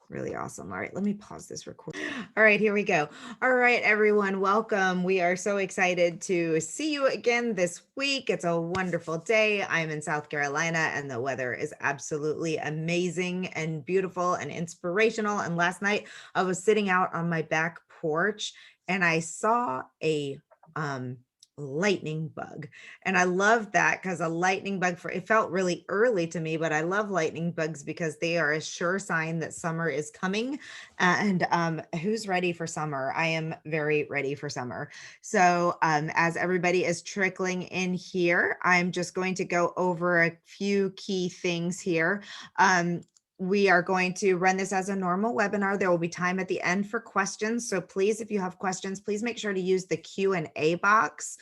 Really awesome. All right, let me pause this recording. All right, here we go. All right, everyone, welcome. We are so excited to see you again this week. It's a wonderful day. I'm in South Carolina and the weather is absolutely amazing and beautiful and inspirational. And last night I was sitting out on my back porch and I saw a um lightning bug. And I love that because a lightning bug for it felt really early to me, but I love lightning bugs because they are a sure sign that summer is coming. And who's ready for summer? I am very ready for summer. So as everybody is trickling in here, I'm just going to go over a few key things here. We are going to run this as a normal webinar. There will be time at the end for questions. So please, if you have questions, please make sure to use the Q&A box.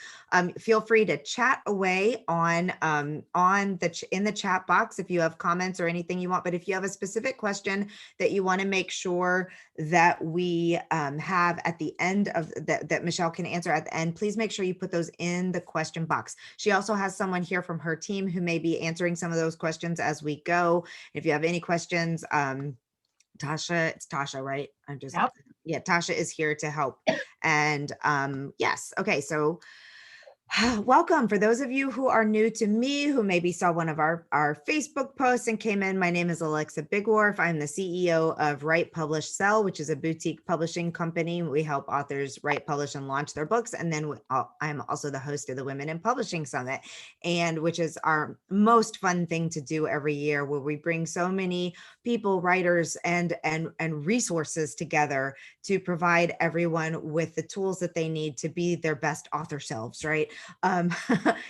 Feel free to chat away on in the chat box if you have comments or anything you want. But if you have a specific question that you want to make sure that we have at the end of that Michelle can answer at the end, please make sure you put those in the question box. She also has someone here from her team who may be answering some of those questions as we go. If you have any questions, Tasha, it's Tasha, right? Yep. Yeah, Tasha is here to help. And yes, okay, so welcome. For those of you who are new to me, who maybe saw one of our Facebook posts and came in, my name is Alexa Bigwharf. I'm the CEO of Write, Publish, Sell, which is a boutique publishing company. We help authors write, publish, and launch their books. And then I'm also the host of the Women in Publishing Summit, and which is our most fun thing to do every year, where we bring so many people, writers, and resources together to provide everyone with the tools that they need to be their best author selves, right? Um,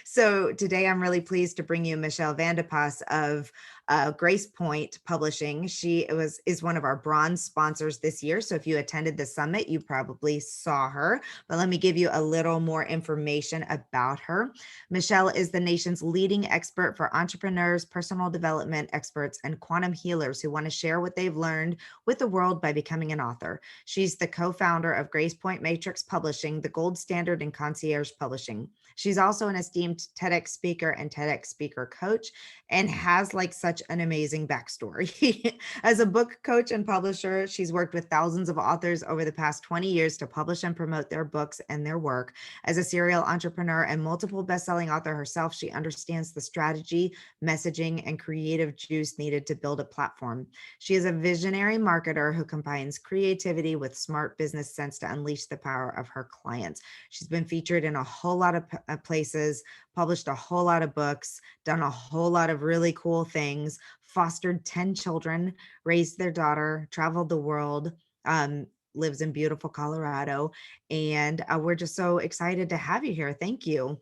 so today I'm really pleased to bring you Michelle Vanderpost of GracePoint Publishing. She is one of our bronze sponsors this year. So if you attended the summit, you probably saw her. But let me give you a little more information about her. Michelle is the nation's leading expert for entrepreneurs, personal development experts, and quantum healers who want to share what they've learned with the world by becoming an author. She's the co-founder of GracePoint Matrix Publishing, the gold standard in concierge publishing. She's also an esteemed TEDx speaker and TEDx speaker coach, and has like such an amazing backstory. As a book coach and publisher, she's worked with thousands of authors over the past 20 years to publish and promote their books and their work. As a serial entrepreneur and multiple best-selling author herself, she understands the strategy, messaging, and creative juice needed to build a platform. She is a visionary marketer who combines creativity with smart business sense to unleash the power of her clients. She's been featured in a whole lot of places, published a whole lot of books, done a whole lot of really cool things, fostered 10 children, raised their daughter, traveled the world, lives in beautiful Colorado. And we're just so excited to have you here. Thank you.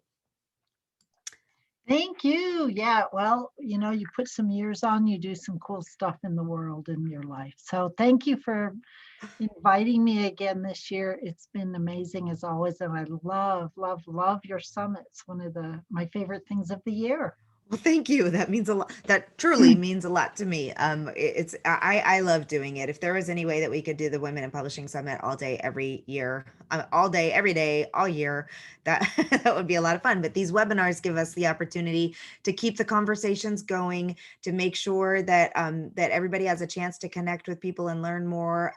Thank you. Yeah. Well, you put some years on, you do some cool stuff in the world in your life. So thank you for inviting me again this year. It's been amazing as always. And I love, love, love your summit. It's one of my favorite things of the year. Well, thank you. That means a lot. That truly means a lot to me. It's I love doing it. If there was any way that we could do the Women in Publishing Summit all day, every year, all day, every day, all year, that that would be a lot of fun. But these webinars give us the opportunity to keep the conversations going, to make sure that that everybody has a chance to connect with people and learn more.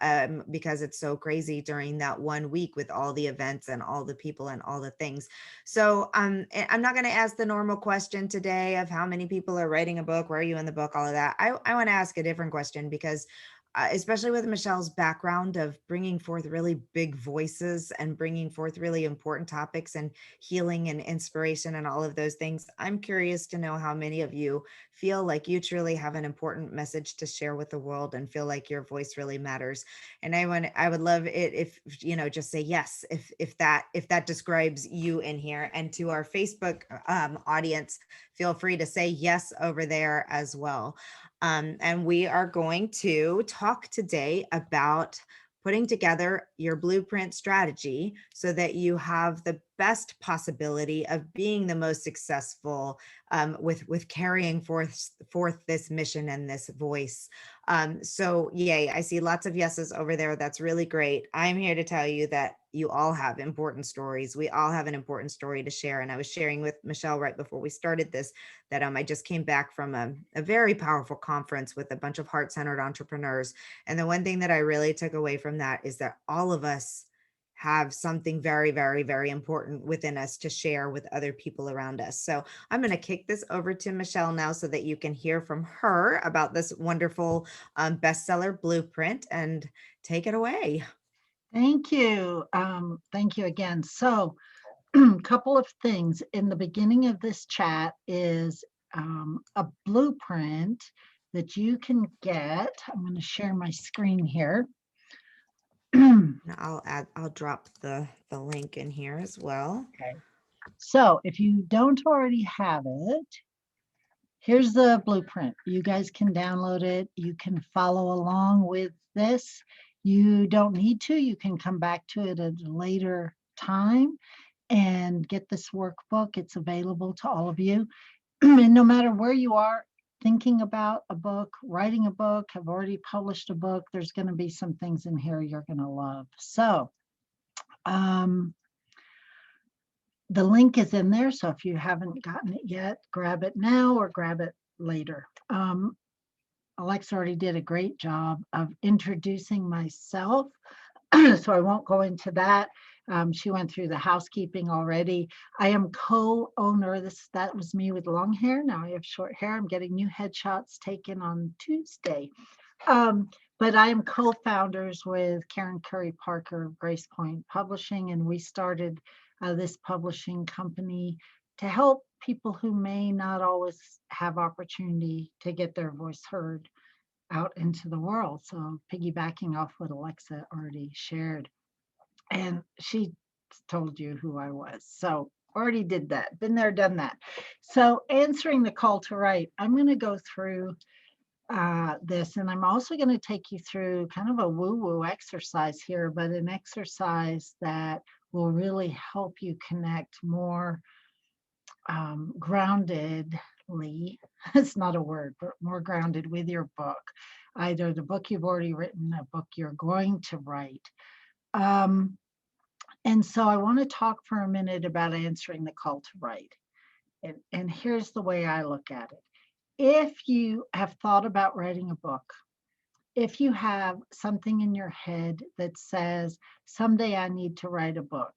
Because it's so crazy during that 1 week with all the events and all the people and all the things. So I'm not going to ask the normal question today of how many people are writing a book, where are you in the book, all of that. I want to ask a different question because especially with Michelle's background of bringing forth really big voices and bringing forth really important topics and healing and inspiration and all of those things, I'm curious to know how many of you feel like you truly have an important message to share with the world and feel like your voice really matters. And I would love it if just say yes if that describes you in here. And to our Facebook audience, feel free to say yes over there as well. And we are going to talk today about putting together your blueprint strategy so that you have best possibility of being the most successful with carrying forth this mission and this voice. So yay, I see lots of yeses over there. That's really great. I'm here to tell you that you all have important stories. We all have an important story to share. And I was sharing with Michelle right before we started this that I just came back from a very powerful conference with a bunch of heart-centered entrepreneurs. And the one thing that I really took away from that is that all of us have something very, very, very important within us to share with other people around us. So I'm going to kick this over to Michelle now so that you can hear from her about this wonderful bestseller blueprint, and take it away. Thank you. Thank you again. So, a couple of things in the beginning of this chat is a blueprint that you can get. I'm going to share my screen here. I'll drop the link in here as well. Okay. So if you don't already have it, here's the blueprint. You guys can download it. You can follow along with this. You don't need to. You can come back to it at a later time and get this workbook. It's available to all of you. And no matter where you are thinking about a book, writing a book, have already published a book, there's going to be some things in here you're going to love. So the link is in there. So if you haven't gotten it yet, grab it now or grab it later. Alexa already did a great job of introducing myself, so I won't go into that. She went through the housekeeping already. I am co-owner. That was me with long hair. Now I have short hair. I'm getting new headshots taken on Tuesday. But I am co-founders with Karen Curry Parker of GracePoint Publishing, and we started this publishing company to help people who may not always have opportunity to get their voice heard out into the world. So piggybacking off what Alexa already shared. And she told you who I was. So already did that, been there, done that. So answering the call to write, I'm going to go through this, and I'm also going to take you through kind of a woo-woo exercise here, but an exercise that will really help you connect more groundedly, it's not a word, but more grounded with your book, either the book you've already written, a book you're going to write. And so I want to talk for a minute about answering the call to write. And here's the way I look at it. If you have thought about writing a book, if you have something in your head that says, someday I need to write a book,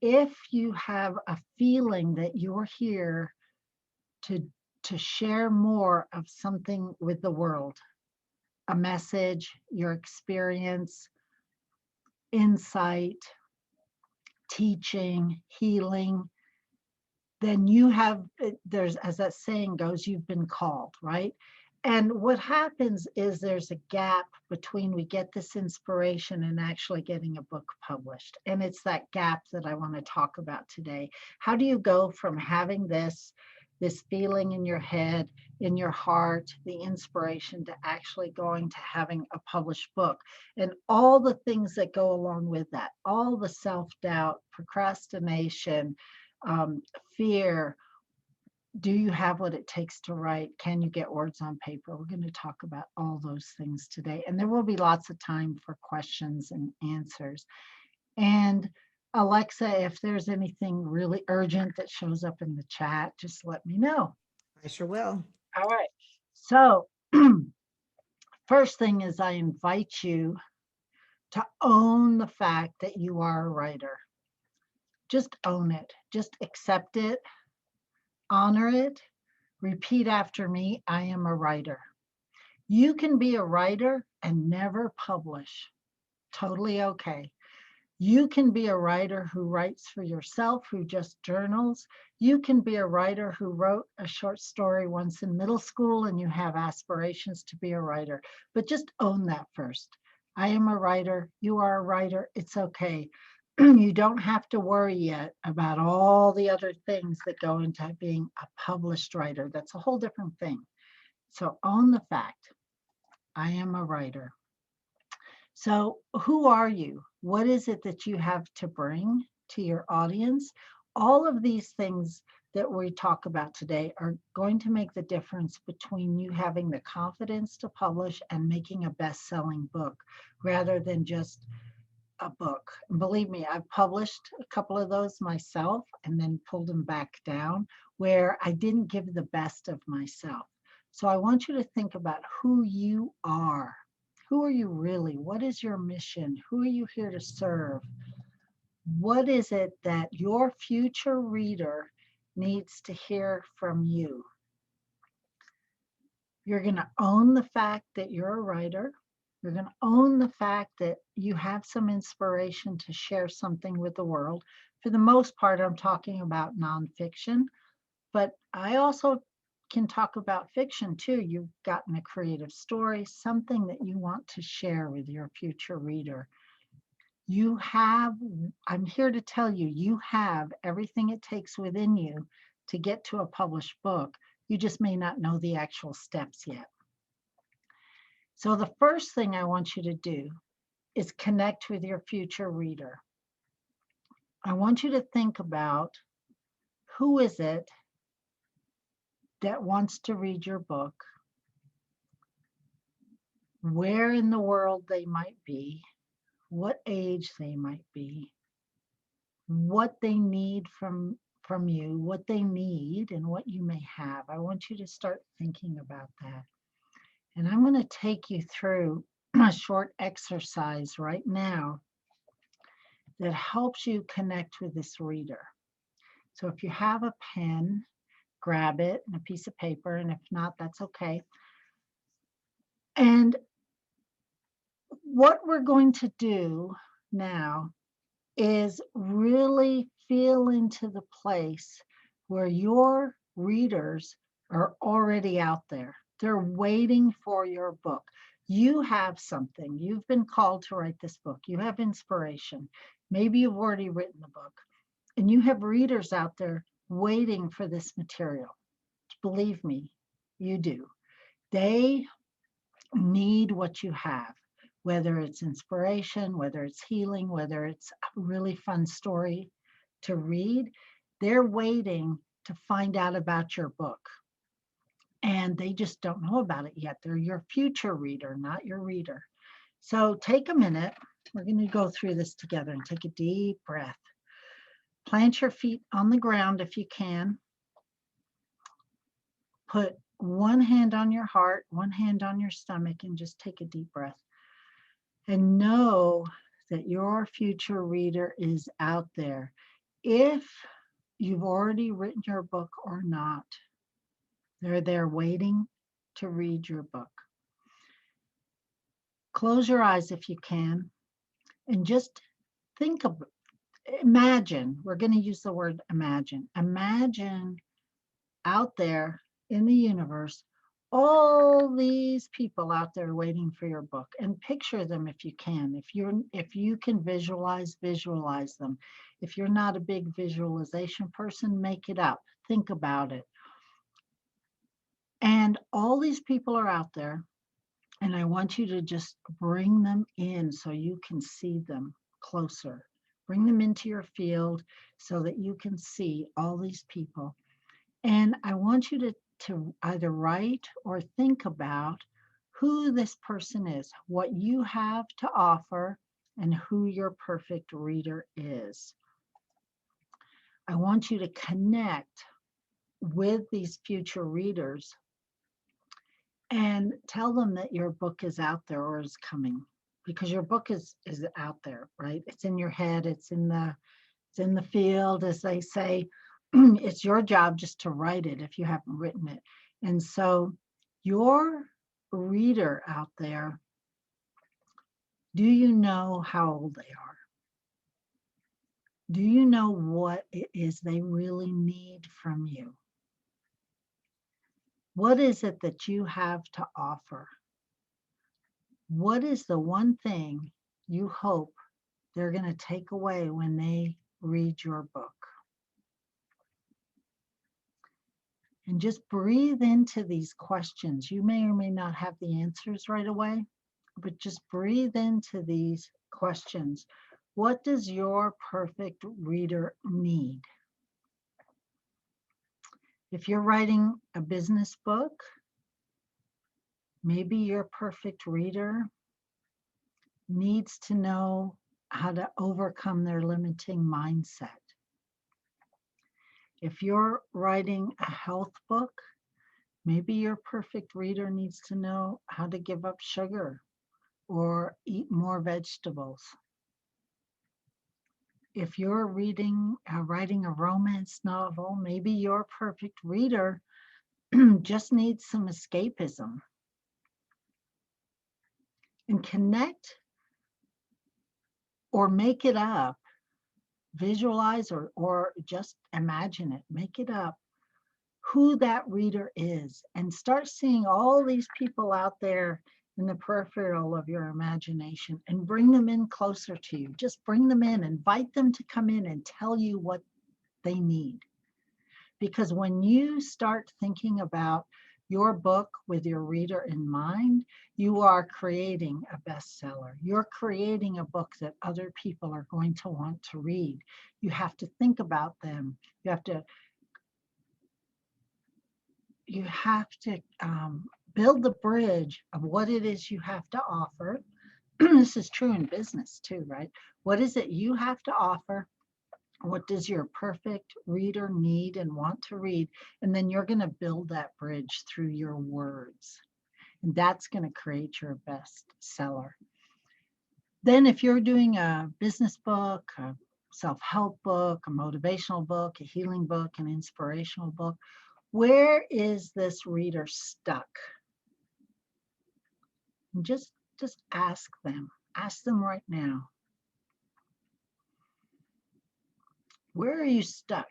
if you have a feeling that you're here to share more of something with the world, a message, your experience, insight, teaching, healing, then you have, there's, as that saying goes, you've been called, right? And what happens is there's a gap between we get this inspiration and actually getting a book published. And it's that gap that I want to talk about today. How do you go from having this feeling in your head, in your heart, the inspiration, to actually going to having a published book, and all the things that go along with that, all the self-doubt, procrastination, fear. Do you have what it takes to write? Can you get words on paper? We're going to talk about all those things today. And there will be lots of time for questions and answers. And Alexa, if there's anything really urgent that shows up in the chat, just let me know. I sure will. All right. So first thing is I invite you to own the fact that you are a writer. Just own it. Just accept it. Honor it. Repeat after me. I am a writer. You can be a writer and never publish. Totally okay. You can be a writer who writes for yourself, who just journals. You can be a writer who wrote a short story once in middle school and you have aspirations to be a writer. But just own that first. I am a writer. You are a writer. It's okay. You don't have to worry yet about all the other things that go into being a published writer. That's a whole different thing. So own the fact, I am a writer. So who are you? What is it that you have to bring to your audience. All of these things that we talk about today are going to make the difference between you having the confidence to publish and making a best-selling book rather than just a book. And believe me, I've published a couple of those myself and then pulled them back down where I didn't give the best of myself. So I want you to think about who you are. Who are you really? What is your mission? Who are you here to serve? What is it that your future reader needs to hear from you? You're going to own the fact that you're a writer. You're going to own the fact that you have some inspiration to share something with the world. For the most part, I'm talking about nonfiction, but I also can talk about fiction too. You've gotten a creative story, something that you want to share with your future reader. You have, I'm here to tell you, you have everything it takes within you to get to a published book. You just may not know the actual steps yet. So the first thing I want you to do is connect with your future reader. I want you to think about who is it that wants to read your book, where in the world they might be, what age they might be, what they need from you, what they need and what you may have. I want you to start thinking about that. And I'm going to take you through a short exercise right now that helps you connect with this reader. So if you have a pen, grab it and a piece of paper, and if not, that's okay. And what we're going to do now is really feel into the place where your readers are already out there. They're waiting for your book. You have something. You've been called to write this book. You have inspiration. Maybe you've already written the book, and you have readers out there waiting for this material. Believe me, you do. They need what you have, whether it's inspiration, whether it's healing, whether it's a really fun story to read. They're waiting to find out about your book. And they just don't know about it yet. They're your future reader, not your reader. So take a minute. We're going to go through this together and take a deep breath. Plant your feet on the ground if you can. Put one hand on your heart, one hand on your stomach, and just take a deep breath. And know that your future reader is out there. If you've already written your book or not, they're there waiting to read your book. Close your eyes if you can and just think of, imagine, we're going to use the word imagine. Imagine out there in the universe, all these people out there waiting for your book, and picture them if you can. If you can visualize them. If you're not a big visualization person, make it up. Think about it. And all these people are out there, and I want you to just bring them in so you can see them closer. Bring them into your field so that you can see all these people. And I want you to either write or think about who this person is, what you have to offer, and who your perfect reader is. I want you to connect with these future readers and tell them that your book is out there or is coming, because your book is out there, right? It's in your head, it's in the field, as they say. It's your job just to write it if you haven't written it. And so your reader out there, do you know how old they are? Do you know what it is they really need from you? What is it that you have to offer? What is the one thing you hope they're going to take away when they read your book? And just breathe into these questions. You may or may not have the answers right away, but just breathe into these questions. What does your perfect reader need? If you're writing a business book, maybe your perfect reader needs to know how to overcome their limiting mindset. If you're writing a health book, maybe your perfect reader needs to know how to give up sugar or eat more vegetables. If you're writing a romance novel, maybe your perfect reader just needs some escapism. And connect or make it up, visualize or just imagine it, make it up, who that reader is, and start seeing all these people out there in the peripheral of your imagination and bring them in closer to you. Just bring them in, invite them to come in and tell you what they need. Because when you start thinking about your book with your reader in mind, you are creating a bestseller. You're creating a book that other people are going to want to read. You have to think about them. You have to build the bridge of what it is you have to offer. This is true in business too, right? What is it you have to offer? What does your perfect reader need and want to read? And then you're going to build that bridge through your words. And that's going to create your best seller. Then if you're doing a business book, a self-help book, a motivational book, a healing book, an inspirational book, where is this reader stuck? And just ask them. Ask them right now. Where are you stuck?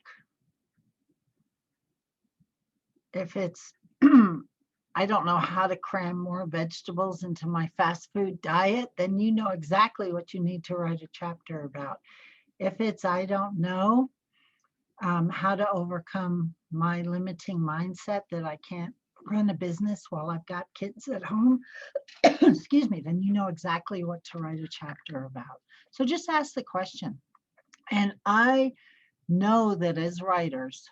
If it's, I don't know how to cram more vegetables into my fast food diet, then you know exactly what you need to write a chapter about. If it's, I don't know how to overcome my limiting mindset that I can't run a business while I've got kids at home, excuse me, then you know exactly what to write a chapter about. So just ask the question. And I know that as writers,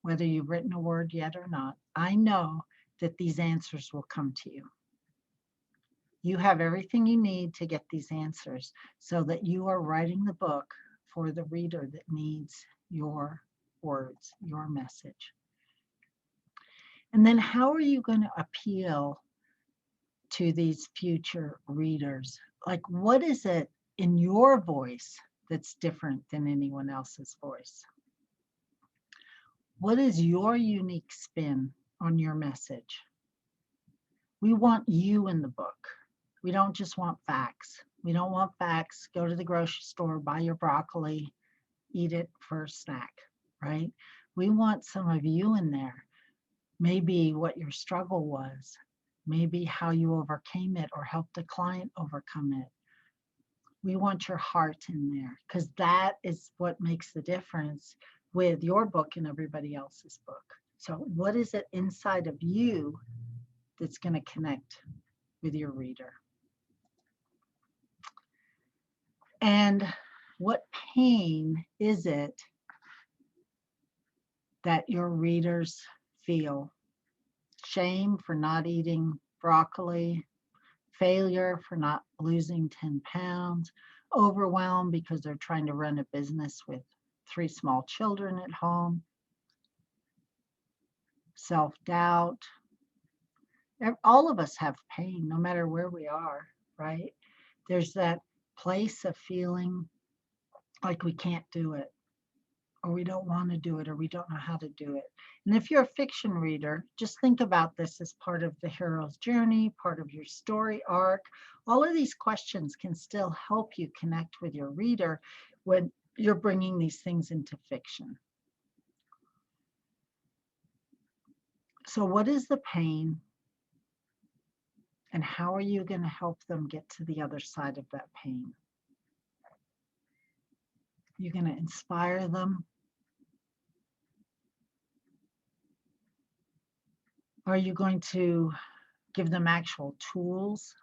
whether you've written a word yet or not, I know that these answers will come to you. You have everything you need to get these answers so that you are writing the book for the reader that needs your words, your message. And then how are you going to appeal to these future readers? Like, what is it in your voice that's different than anyone else's voice? What is your unique spin on your message? We want you in the book. We don't just want facts. We don't want facts. Go to the grocery store, buy your broccoli, eat it for a snack, right? We want some of you in there. Maybe what your struggle was, maybe how you overcame it or helped a client overcome it. We want your heart in there because that is what makes the difference with your book and everybody else's book. So what is it inside of you that's going to connect with your reader? And what pain is it that your readers feel? Shame for not eating broccoli, failure for not losing 10 pounds, overwhelmed because they're trying to run a business with 3 small children at home, self-doubt. All of us have pain, no matter where we are, right? There's that place of feeling like we can't do it, or we don't want to do it, or we don't know how to do it. And if you're a fiction reader, just think about this as part of the hero's journey, part of your story arc. All of these questions can still help you connect with your reader when you're bringing these things into fiction. So what is the pain? And how are you going to help them get to the other side of that pain? You're going to inspire them. Are you going to give them actual tools?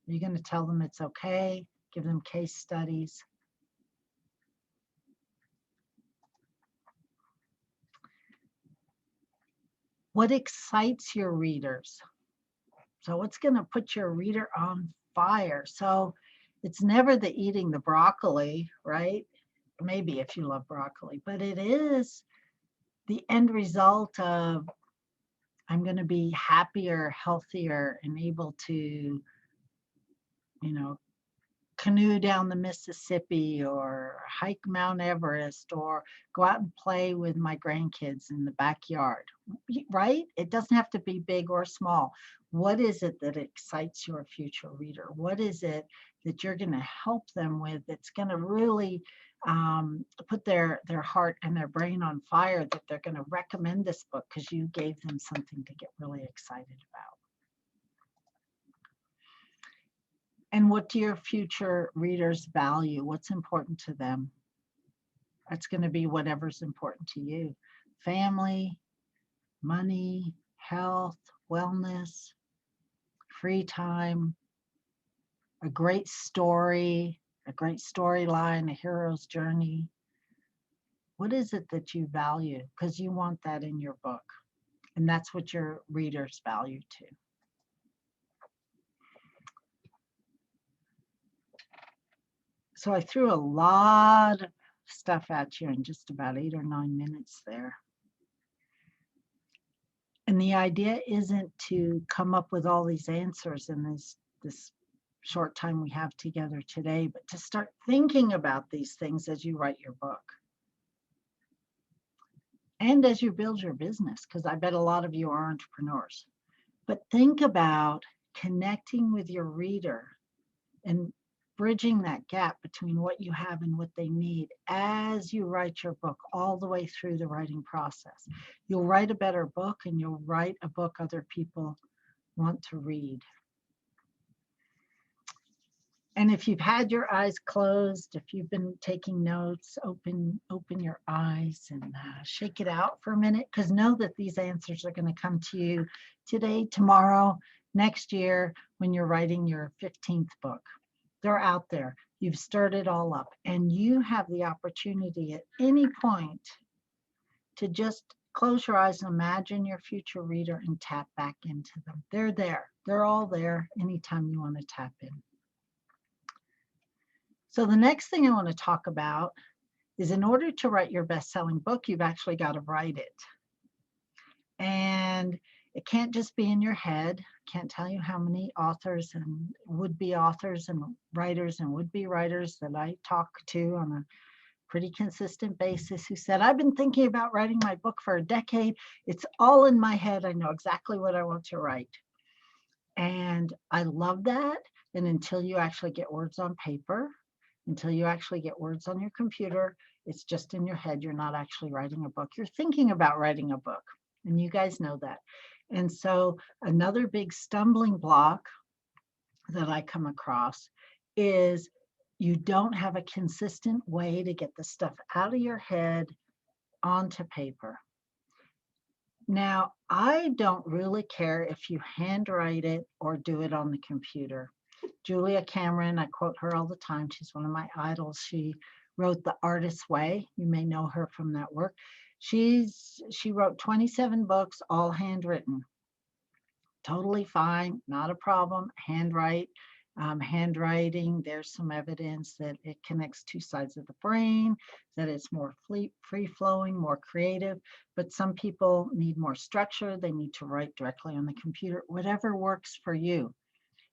Are you going to tell them it's okay give them case studies. What excites your readers? So what's going to put your reader on fire? So it's never the eating the broccoli, right? Maybe if you love broccoli, but it is the end result of I'm going to be happier, healthier, and able to, you know, canoe down the Mississippi or hike Mount Everest or go out and play with my grandkids in the backyard, right? It doesn't have to be big or small. What is it that excites your future reader? What is it that you're going to help them with that's going to really put their heart and their brain on fire, that they're going to recommend this book because you gave them something to get really excited about? And what do your future readers value? What's important to them? That's going to be whatever's important to you. Family, money, health, wellness, free time, a great story, a great storyline, a hero's journey. What is it that you value? Because you want that in your book. And that's what your readers value too. So I threw a lot of stuff at you in just about 8 or 9 minutes there. And the idea isn't to come up with all these answers in this short time we have together today, but to start thinking about these things as you write your book. And as you build your business, because I bet a lot of you are entrepreneurs. But think about connecting with your reader and bridging that gap between what you have and what they need as you write your book all the way through the writing process. You'll write a better book, and you'll write a book other people want to read. And if you've had your eyes closed, if you've been taking notes, open your eyes and shake it out for a minute, because know that these answers are going to come to you today, tomorrow, next year, when you're writing your 15th book. They're out there. You've stirred it all up, and you have the opportunity at any point to just close your eyes and imagine your future reader and tap back into them. They're there. They're all there anytime you want to tap in. So the next thing I want to talk about is, in order to write your best-selling book, you've actually got to write it. And it can't just be in your head. Can't tell you how many authors and would-be authors and writers and would-be writers that I talk to on a pretty consistent basis who said, I've been thinking about writing my book for a decade. It's all in my head. I know exactly what I want to write. And I love that. And until you actually get words on paper, until you actually get words on your computer, it's just in your head. You're not actually writing a book. You're thinking about writing a book. And you guys know that. And so another big stumbling block that I come across is you don't have a consistent way to get the stuff out of your head onto paper. Now, I don't really care if you handwrite it or do it on the computer. Julia Cameron, I quote her all the time. She's one of my idols. She wrote The Artist's Way. You may know her from that work. She wrote 27 books, all handwritten. Totally fine, not a problem. Handwriting, there's some evidence that it connects two sides of the brain, that it's more free-flowing, more creative. But some people need more structure. They need to write directly on the computer, whatever works for you.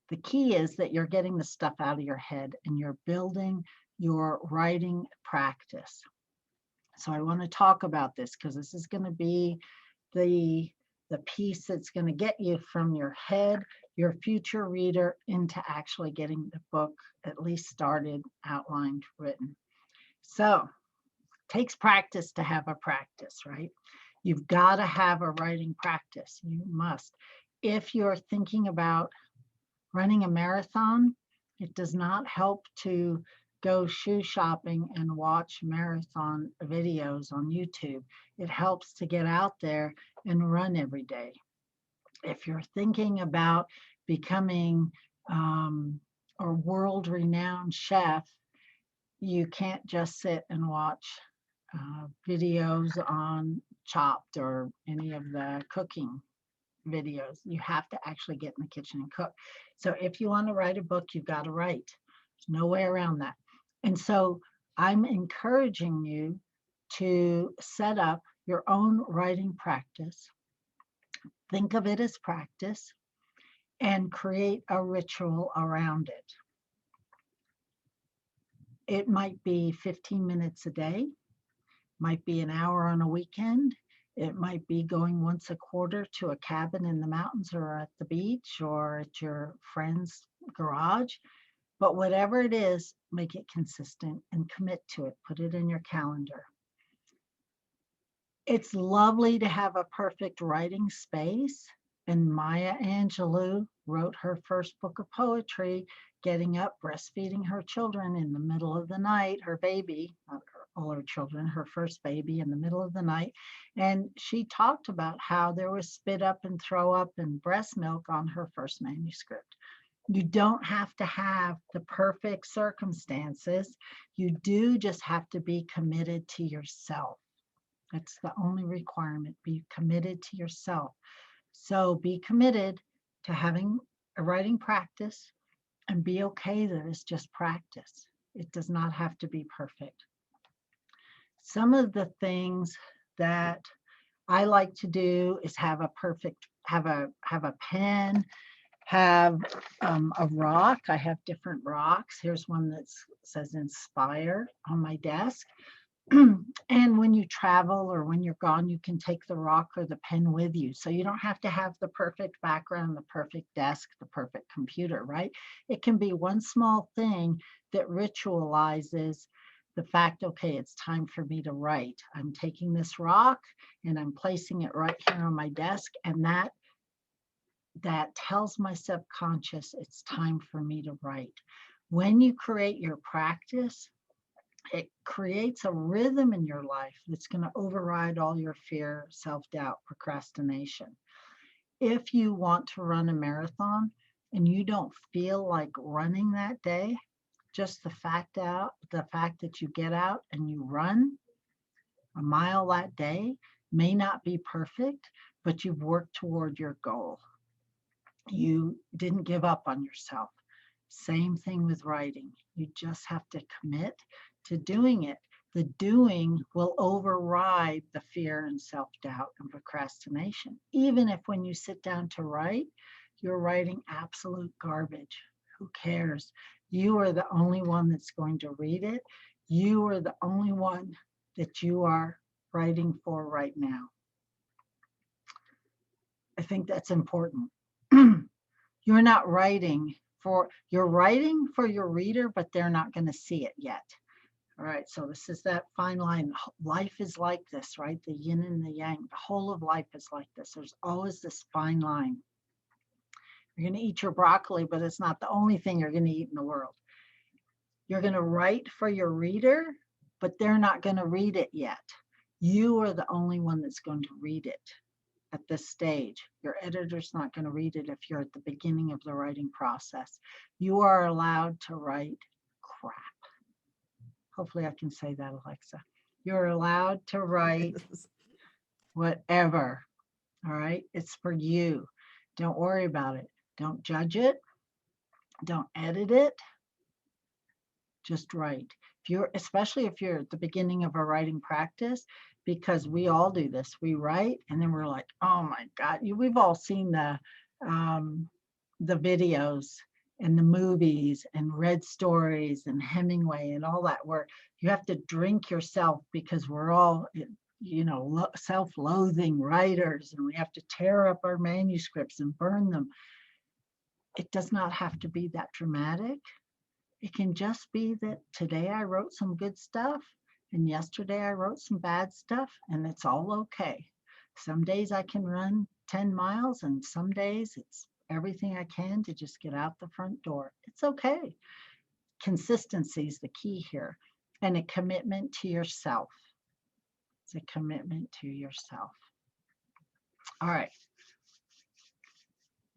The key is that you're getting the stuff out of your head and you're building your writing practice. So I want to talk about this because this is going to be the piece that's going to get you from your head, your future reader, into actually getting the book at least started, outlined, written. So it takes practice to have a practice, right? You've got to have a writing practice. You must. If you're thinking about running a marathon, it does not help to go shoe shopping and watch marathon videos on YouTube. It helps to get out there and run every day. If you're thinking about becoming or world-renowned chef, you can't just sit and watch videos on Chopped or any of the cooking videos. You have to actually get in the kitchen and cook. So if you want to write a book, you've got to write. There's no way around that. And so I'm encouraging you to set up your own writing practice. Think of it as practice and create a ritual around it. It might be 15 minutes a day, might be an hour on a weekend. It might be going once a quarter to a cabin in the mountains or at the beach or at your friend's garage. But whatever it is, make it consistent and commit to it. Put it in your calendar. It's lovely to have a perfect writing space. And Maya Angelou wrote her first book of poetry, getting up, breastfeeding her children in the middle of the night, her baby, not all her children, her first baby in the middle of the night. And she talked about how there was spit up and throw up and breast milk on her first manuscript. You don't have to have the perfect circumstances. You do just have to be committed to yourself. That's the only requirement. Be committed to yourself. So be committed to having a writing practice and be okay that it's just practice. It does not have to be perfect. Some of the things that I like to do is have a pen, have a rock. I have different rocks. Here's one that says inspire on my desk. And when you travel or when you're gone, you can take the rock or the pen with you. So you don't have to have the perfect background, the perfect desk, the perfect computer, right? It can be one small thing that ritualizes the fact, okay, it's time for me to write. I'm taking this rock and I'm placing it right here on my desk. And that tells my subconscious it's time for me to write. When you create your practice, it creates a rhythm in your life that's going to override all your fear, self-doubt, procrastination. If you want to run a marathon and you don't feel like running that day, just the fact that you get out and you run a mile that day may not be perfect, but you've worked toward your goal. You didn't give up on yourself. Same thing with writing. You just have to commit to doing it. The doing will override the fear and self-doubt and procrastination. Even if when you sit down to write, you're writing absolute garbage. Who cares? You are the only one that's going to read it. You are the only one that you are writing for right now. I think that's important. You're not writing you're writing for your reader, but they're not going to see it yet. All right, so this is that fine line. Life is like this, right? The yin and the yang. The whole of life is like this. There's always this fine line. You're going to eat your broccoli, but it's not the only thing you're going to eat in the world. You're going to write for your reader, but they're not going to read it yet. You are the only one that's going to read it at this stage. Your editor's not going to read it if you're at the beginning of the writing process. You are allowed to write crap. Hopefully I can say that, Alexa. You're allowed to write whatever. All right. It's for you. Don't worry about it. Don't judge it. Don't edit it. Just write. Especially if you're at the beginning of a writing practice, because we all do this. We write and then we're like, oh my God. We've all seen the videos and the movies and read stories and Hemingway and all that, where you have to drink yourself because we're all, self-loathing writers, and we have to tear up our manuscripts and burn them. It does not have to be that dramatic. It can just be that today I wrote some good stuff and yesterday I wrote some bad stuff, and it's all okay. Some days I can run 10 miles and some days it's everything I can to just get out the front door. It's okay. Consistency is the key here, and a commitment to yourself. It's a commitment to yourself. All right.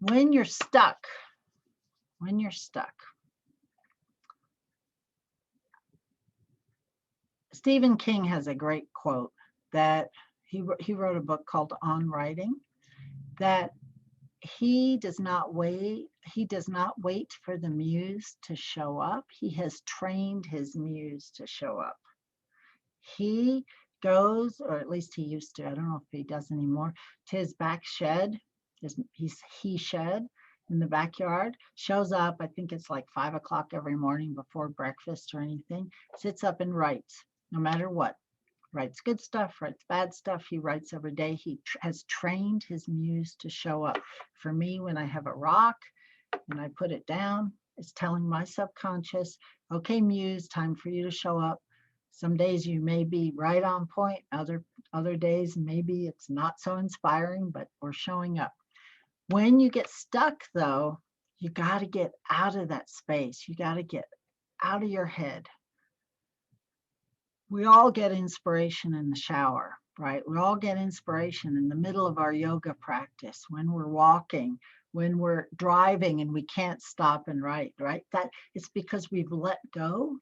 When you're stuck, Stephen King has a great quote that he wrote a book called On Writing, that he does not wait for the muse to show up. He has trained his muse to show up. He goes, or at least he used to, I don't know if he does anymore, to his back shed, he shed in the backyard, shows up, I think it's like 5 o'clock every morning before breakfast or anything, sits up and writes, no matter what. Writes good stuff, writes bad stuff. He writes every day. He has trained his muse to show up. For me, when I have a rock and I put it down, it's telling my subconscious, okay, muse, time for you to show up. Some days you may be right on point. Other days, maybe it's not so inspiring, but we're showing up. When you get stuck, though, you got to get out of that space. You got to get out of your head. We all get inspiration in the shower, right? We all get inspiration in the middle of our yoga practice, when we're walking, when we're driving and we can't stop and write, right? That it's because we've let go.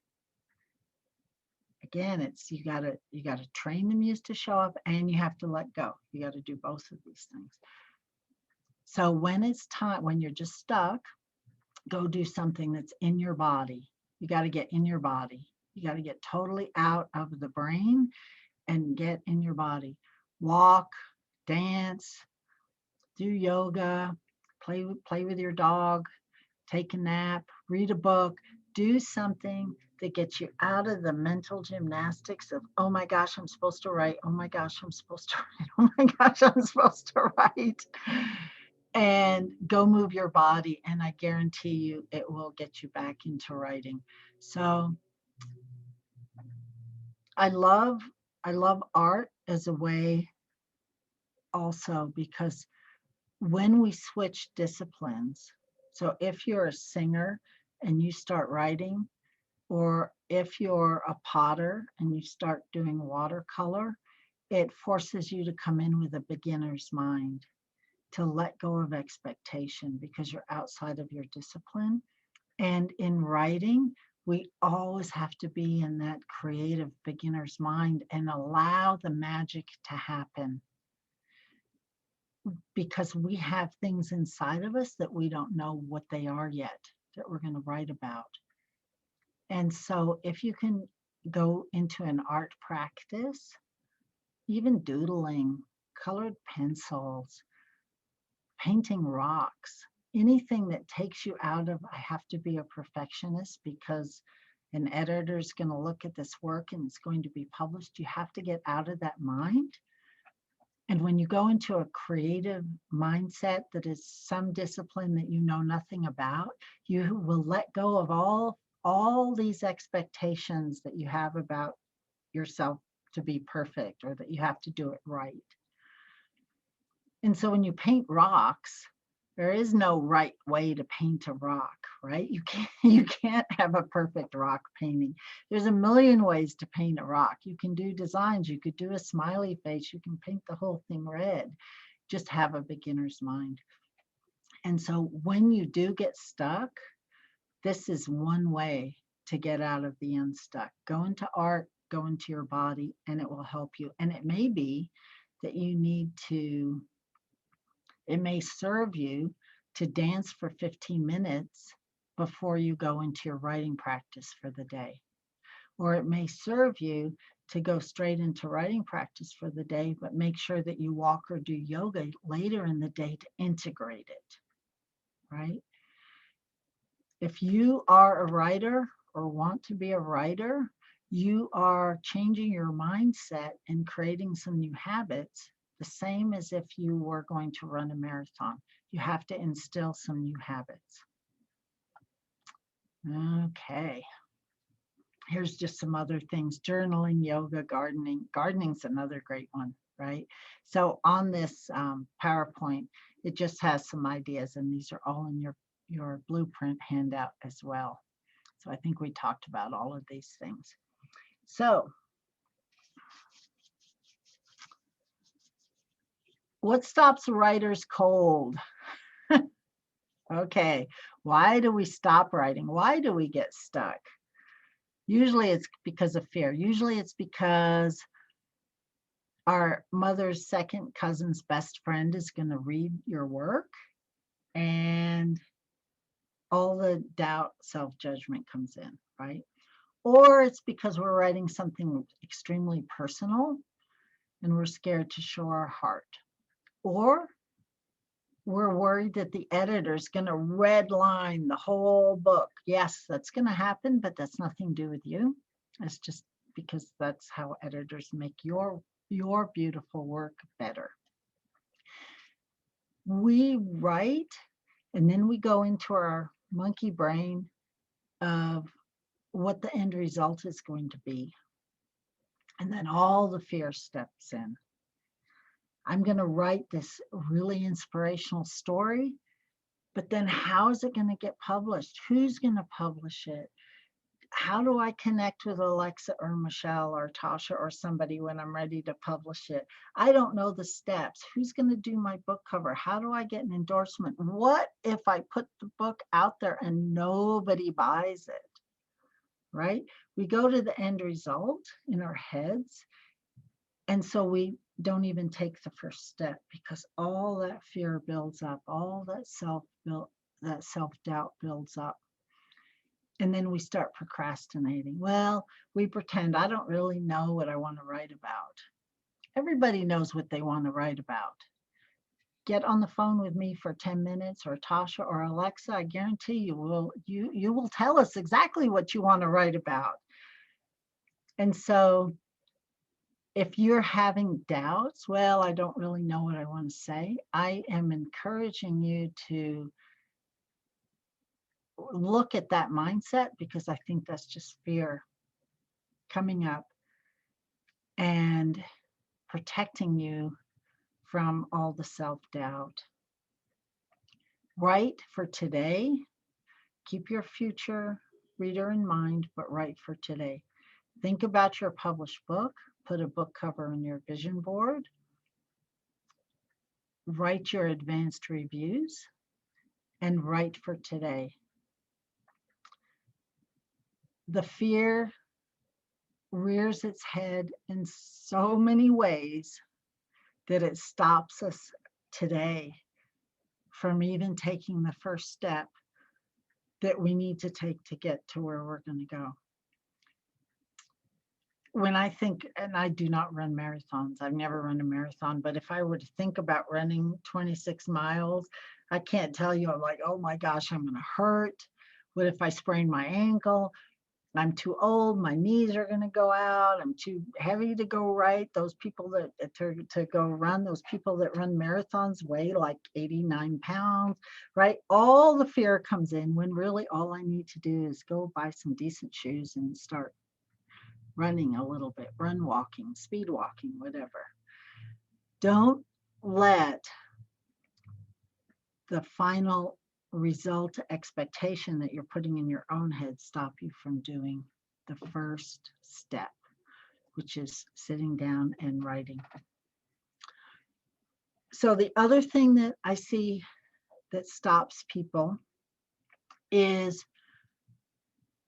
Again, it's you gotta train the muse to show up, and you have to let go. You got to do both of these things. So when it's time, when you're just stuck, go do something that's in your body. You got to get in your body. You got to get totally out of the brain and get in your body. Walk, dance, do yoga, play with your dog, take a nap, read a book, do something that gets you out of the mental gymnastics of, oh my gosh, I'm supposed to write. Oh my gosh, I'm supposed to write. Oh my gosh, I'm supposed to write. And go move your body. And I guarantee you it will get you back into writing. So I love art as a way also, because when we switch disciplines, so if you're a singer and you start writing, or if you're a potter and you start doing watercolor, it forces you to come in with a beginner's mind, to let go of expectation because you're outside of your discipline. And in writing, we always have to be in that creative beginner's mind and allow the magic to happen, because we have things inside of us that we don't know what they are yet, that we're going to write about. And so if you can go into an art practice, even doodling, colored pencils, painting rocks, anything that takes you out of, I have to be a perfectionist because an editor is going to look at this work and it's going to be published. You have to get out of that mind. And when you go into a creative mindset that is some discipline that you know nothing about, you will let go of all these expectations that you have about yourself to be perfect, or that you have to do it right. And so when you paint rocks, there is no right way to paint a rock, right? You can't have a perfect rock painting. There's a million ways to paint a rock. You can do designs, you could do a smiley face, you can paint the whole thing red. Just have a beginner's mind. And so when you do get stuck, this is one way to get out of the unstuck. Go into art, go into your body, and it will help you. And it may be that you need to, it may serve you to dance for 15 minutes before you go into your writing practice for the day. Or it may serve you to go straight into writing practice for the day, but make sure that you walk or do yoga later in the day to integrate it, right? If you are a writer or want to be a writer, you are changing your mindset and creating some new habits, the same as if you were going to run a marathon. You have to instill some new habits. Okay. Here's just some other things: journaling, yoga, gardening. Gardening's another great one, right? So on this PowerPoint, it just has some ideas, and these are all in your blueprint handout as well. So I think we talked about all of these things. So what stops writers cold? Okay, why do we stop writing? Why do we get stuck? Usually it's because of fear. Usually it's because our mother's second cousin's best friend is going to read your work, and all the doubt, self-judgment comes in, right? Or it's because we're writing something extremely personal and we're scared to show our heart. Or we're worried that the editor's going to redline the whole book. Yes, that's going to happen, but that's nothing to do with you. It's just because that's how editors make your beautiful work better. We write, and then we go into our monkey brain of what the end result is going to be. And then all the fear steps in. I'm going to write this really inspirational story, but then how is it going to get published? Who's going to publish it? How do I connect with Alexa or Michelle or Tasha or somebody when I'm ready to publish it? I don't know the steps. Who's going to do my book cover? How do I get an endorsement? What if I put the book out there and nobody buys it? Right? We go to the end result in our heads. And so we don't even take the first step because all that fear builds up, all that self-doubt builds up. And then we start procrastinating. Well, we pretend I don't really know what I want to write about. Everybody knows what they want to write about. Get on the phone with me for 10 minutes, or Tasha or Alexa. I guarantee you will tell us exactly what you want to write about. And so if you're having doubts, well, I don't really know what I want to say, I am encouraging you to look at that mindset, because I think that's just fear coming up and protecting you from all the self-doubt. Write for today. Keep your future reader in mind, but write for today. Think about your published book. Put a book cover on your vision board. Write your advanced reviews and write for today. The fear rears its head in so many ways that it stops us today from even taking the first step that we need to take to get to where we're going to go. When I think, and I do not run marathons, I've never run a marathon, but if I were to think about running 26 miles, I can't tell you, I'm like, oh my gosh, I'm going to hurt. What if I sprain my ankle? I'm too old, my knees are going to go out, I'm too heavy to go right. Those people that to go run, those people that run marathons weigh like 89 pounds, right? All the fear comes in when really all I need to do is go buy some decent shoes and start running a little bit, run walking, speed walking, whatever. Don't let the final result expectation that you're putting in your own head stop you from doing the first step, which is sitting down and writing. So the other thing that I see that stops people is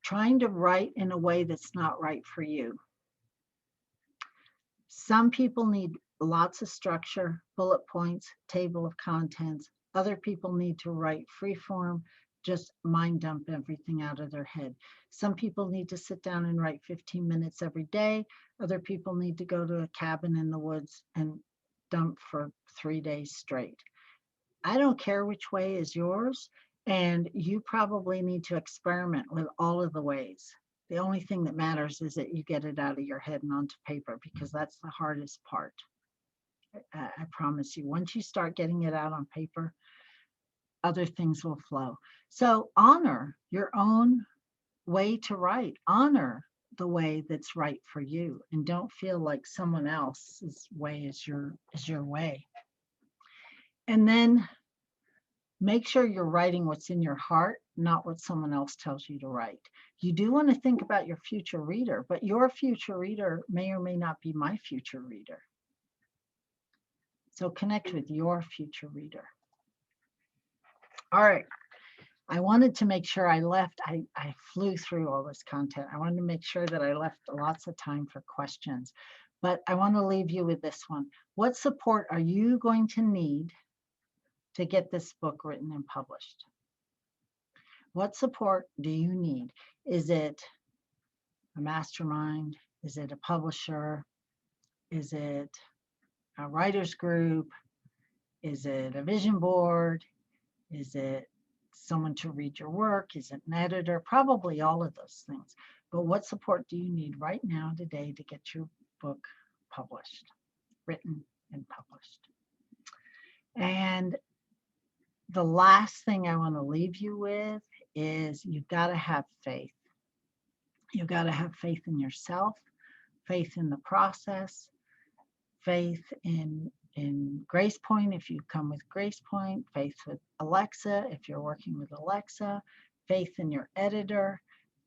trying to write in a way that's not right for you. Some people need lots of structure, bullet points, table of contents. Other people need to write free form, just mind dump everything out of their head. Some people need to sit down and write 15 minutes every day. Other people need to go to a cabin in the woods and dump for 3 days straight. I don't care which way is yours, and you probably need to experiment with all of the ways. The only thing that matters is that you get it out of your head and onto paper, because that's the hardest part. I promise you, once you start getting it out on paper, other things will flow. So honor your own way to write. Honor the way that's right for you, and don't feel like someone else's way is your way. And then make sure you're writing what's in your heart, not what someone else tells you to write. You do want to think about your future reader, but your future reader may or may not be my future reader. So connect with your future reader. All right. I wanted to make sure I flew through all this content. I wanted to make sure that I left lots of time for questions. But I want to leave you with this one. What support are you going to need to get this book written and published? What support do you need? Is it a mastermind? Is it a publisher? Is it a writer's group? Is it a vision board? Is it someone to read your work? Is it an editor? Probably all of those things. But what support do you need right now, today, to get your book published, written and published? And the last thing I want to leave you with is you've got to have faith. You've got to have faith in yourself, faith in the process, faith in GracePoint if you come with GracePoint, faith with Alexa if you're working with Alexa, faith in your editor,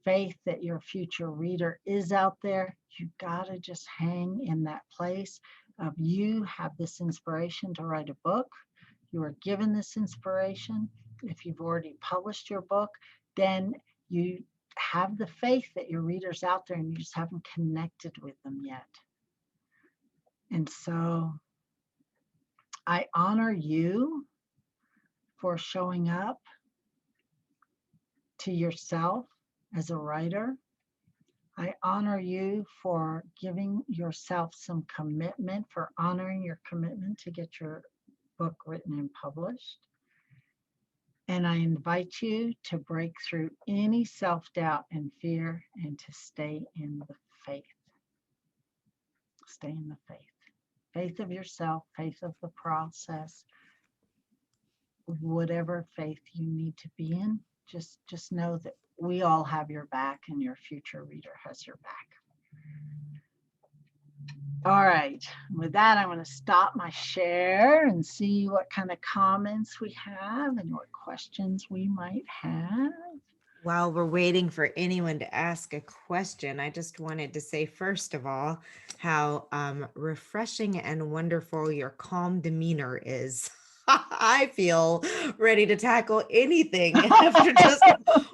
faith that your future reader is out there. You gotta just hang in that place of you have this inspiration to write a book. You are given this inspiration. If you've already published your book, then you have the faith that your reader's out there and you just haven't connected with them yet. And so I honor you for showing up to yourself as a writer. I honor you for giving yourself some commitment, for honoring your commitment to get your book written and published. And I invite you to break through any self-doubt and fear and to stay in the faith. Stay in the faith. Faith of yourself, faith of the process, whatever faith you need to be in, just know that we all have your back and your future reader has your back. All right, with that, I'm going to stop my share and see what kind of comments we have and what questions we might have. While we're waiting for anyone to ask a question, I just wanted to say, first of all, how refreshing and wonderful your calm demeanor is. I feel ready to tackle anything after just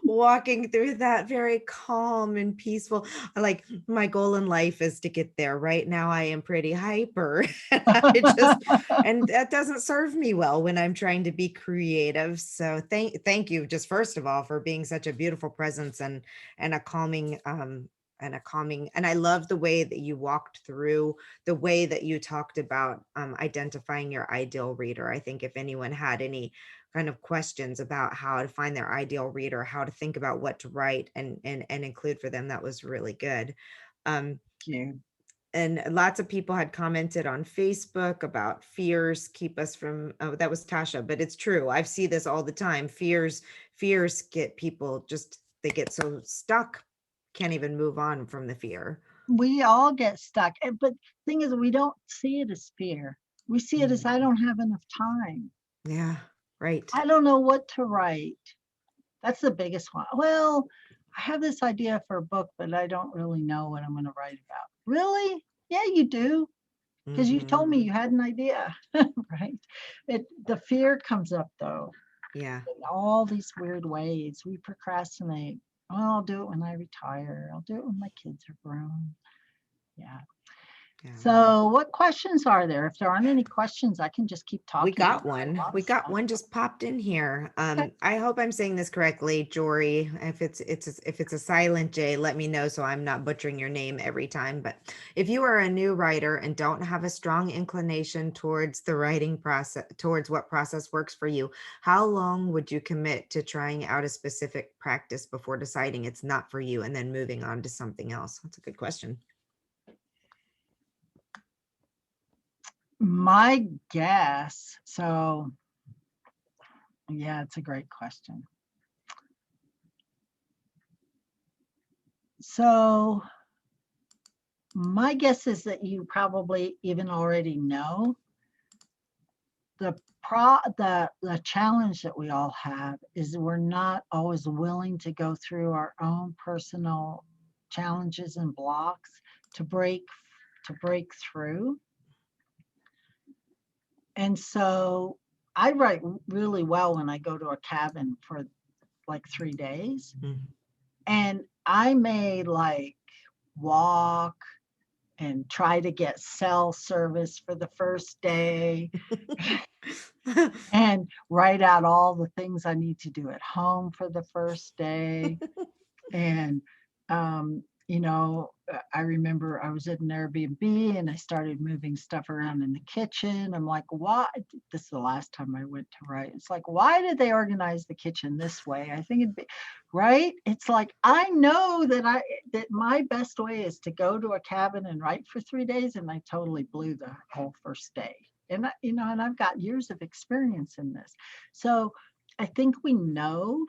walking through that, very calm and peaceful. Like, my goal in life is to get there. Right now, I am pretty hyper. And that doesn't serve me well when I'm trying to be creative. So thank you, just first of all, for being such a beautiful presence and a calming and I love the way that you walked through, the way that you talked about identifying your ideal reader. I think if anyone had any kind of questions about how to find their ideal reader, how to think about what to write and include for them, that was really good. Thank you. And lots of people had commented on Facebook about fears keep us from, oh, that was Tasha, but it's true. I see this all the time. Fears get people just, they get so stuck, can't even move on from the fear. We all get stuck. But the thing is, we don't see it as fear. We see it as I don't have enough time. Yeah, right. I don't know what to write. That's the biggest one. Well, I have this idea for a book, but I don't really know what I'm going to write about. Really? Yeah, you do. Because you told me you had an idea, right? The fear comes up though. Yeah. In all these weird ways. We procrastinate. Oh, I'll do it when I retire. I'll do it when my kids are grown. Yeah. So what questions are there? If there aren't any questions, I can just keep talking. We got one. We got one just popped in here. Okay. I hope I'm saying this correctly, Jory. If it's a silent J, let me know so I'm not butchering your name every time. But if you are a new writer and don't have a strong inclination towards the writing process, towards what process works for you, how long would you commit to trying out a specific practice before deciding it's not for you and then moving on to something else? That's a good question. My guess, so yeah, it's a great question. So my guess is that you probably even already know the challenge that we all have is we're not always willing to go through our own personal challenges and blocks to break through. And so I write really well when I go to a cabin for like 3 days. Mm. And I may like walk and try to get cell service for the first day and write out all the things I need to do at home for the first day. And, I remember I was at an Airbnb and I started moving stuff around in the kitchen. I'm like, why? This is the last time I went to write. It's like, why did they organize the kitchen this way? I think it'd be right. It's like, I know that my best way is to go to a cabin and write for 3 days. And I totally blew the whole first day. And I've got years of experience in this. So I think we know,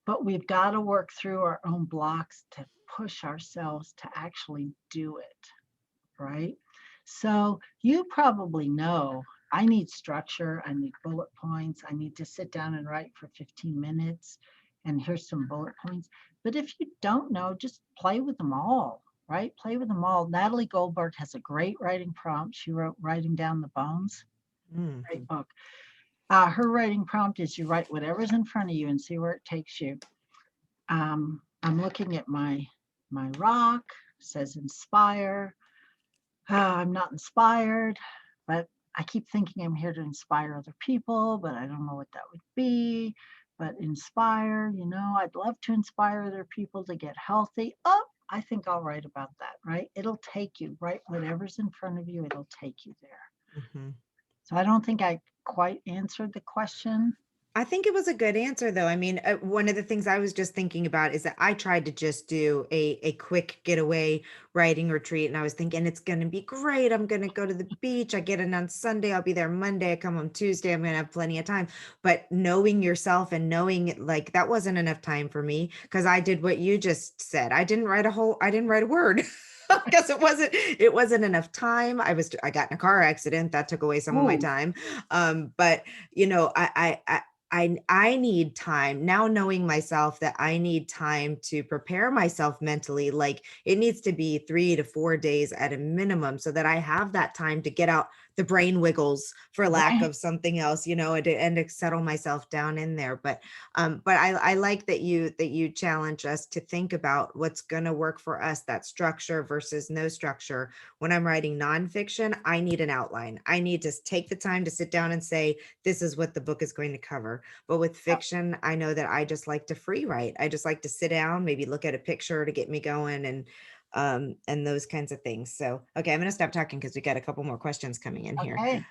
but we've got to work through our own blocks to push ourselves to actually do it, right? So you probably know I need structure, I need bullet points, I need to sit down and write for 15 minutes, and here's some bullet points. But if you don't know, just play with them all, right? Play with them all. Natalie Goldberg has a great writing prompt. She wrote Writing Down the Bones, Mm. great book. Her writing prompt is you write whatever's in front of you and see where it takes you. I'm looking at my rock, says inspire. I'm not inspired, but I keep thinking I'm here to inspire other people, but I don't know what that would be. But inspire, I'd love to inspire other people to get healthy. Oh, I think I'll write about that, right? It'll take you, right? Whatever's in front of you, it'll take you there. Mhm. So I don't think I quite answered the question. I think it was a good answer though. I mean, one of the things I was just thinking about is that I tried to just do a quick getaway writing retreat, and I was thinking it's going to be great. I'm going to go to the beach. I get in on Sunday. I'll be there Monday. I come home Tuesday. I'm going to have plenty of time. But knowing yourself and knowing like that wasn't enough time for me because I did what you just said. I didn't write a word. Because it wasn't enough time. I got in a car accident that took away some of my Oh, time. But I need time now, knowing myself that I need time to prepare myself mentally. Like it needs to be 3 to 4 days at a minimum so that I have that time to get out the brain wiggles, for lack right. of something else, and to settle myself down in there. But I like that you challenge us to think about what's going to work for us, that structure versus no structure. When I'm writing nonfiction, I need an outline. I need to take the time to sit down and say, this is what the book is going to cover. But with fiction, I know that I just like to free write. I just like to sit down, maybe look at a picture to get me going, and those kinds of things. So, okay, I'm going to stop talking because we got a couple more questions coming in here. Okay.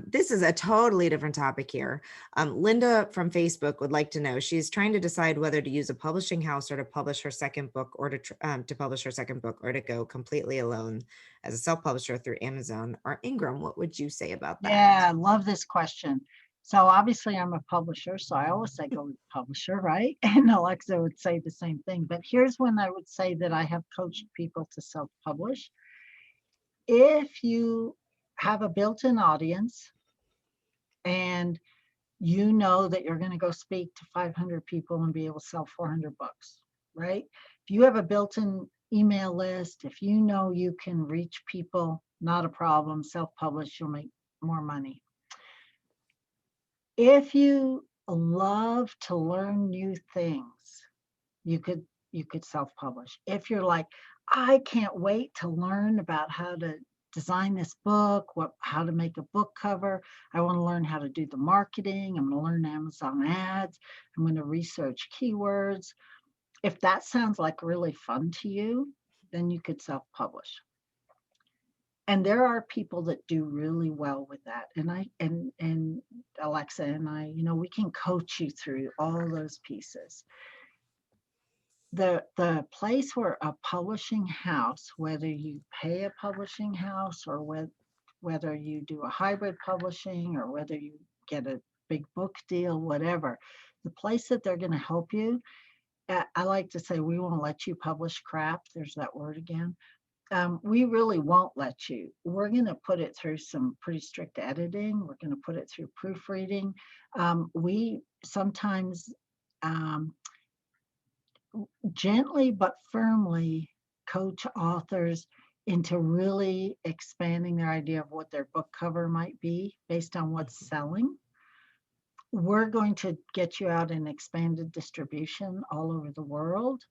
This is a totally different topic here. Linda from Facebook would like to know, she's trying to decide whether to use a publishing house or to publish her second book, or to publish her second book, or to go completely alone as a self-publisher through Amazon or Ingram. What would you say about that? Yeah, I love this question. So obviously I'm a publisher, so I always say go with the publisher, right? And Alexa would say the same thing. But here's when I would say that I have coached people to self-publish. If you have a built-in audience and you know that you're going to go speak to 500 people and be able to sell 400 books, right? If you have a built-in email list, if you know you can reach people, not a problem, self-publish, you'll make more money. If you love to learn new things, you could self-publish. If you're like, I can't wait to learn about how to design this book, how to make a book cover. I want to learn how to do the marketing. I'm going to learn Amazon ads. I'm going to research keywords. If that sounds like really fun to you, then you could self-publish. And there are people that do really well with that. And Alexa and I, we can coach you through all those pieces. The place where a publishing house, whether you pay a publishing house or whether you do a hybrid publishing or whether you get a big book deal, whatever, the place that they're going to help you, I like to say, we won't let you publish crap. There's that word again. We really won't let you. We're going to put it through some pretty strict editing. We're going to put it through proofreading. We sometimes gently but firmly coach authors into really expanding their idea of what their book cover might be based on what's selling. We're going to get you out in expanded distribution all over the world.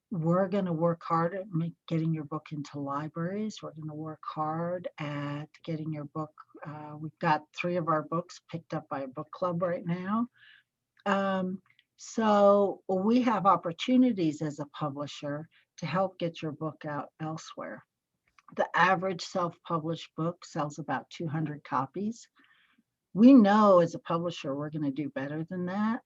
We're going to work hard at getting your book into libraries. We're going to work hard at getting your book. We've got 3 of our books picked up by a book club right now. So we have opportunities as a publisher to help get your book out elsewhere. The average self-published book sells about 200 copies. We know as a publisher, we're going to do better than that.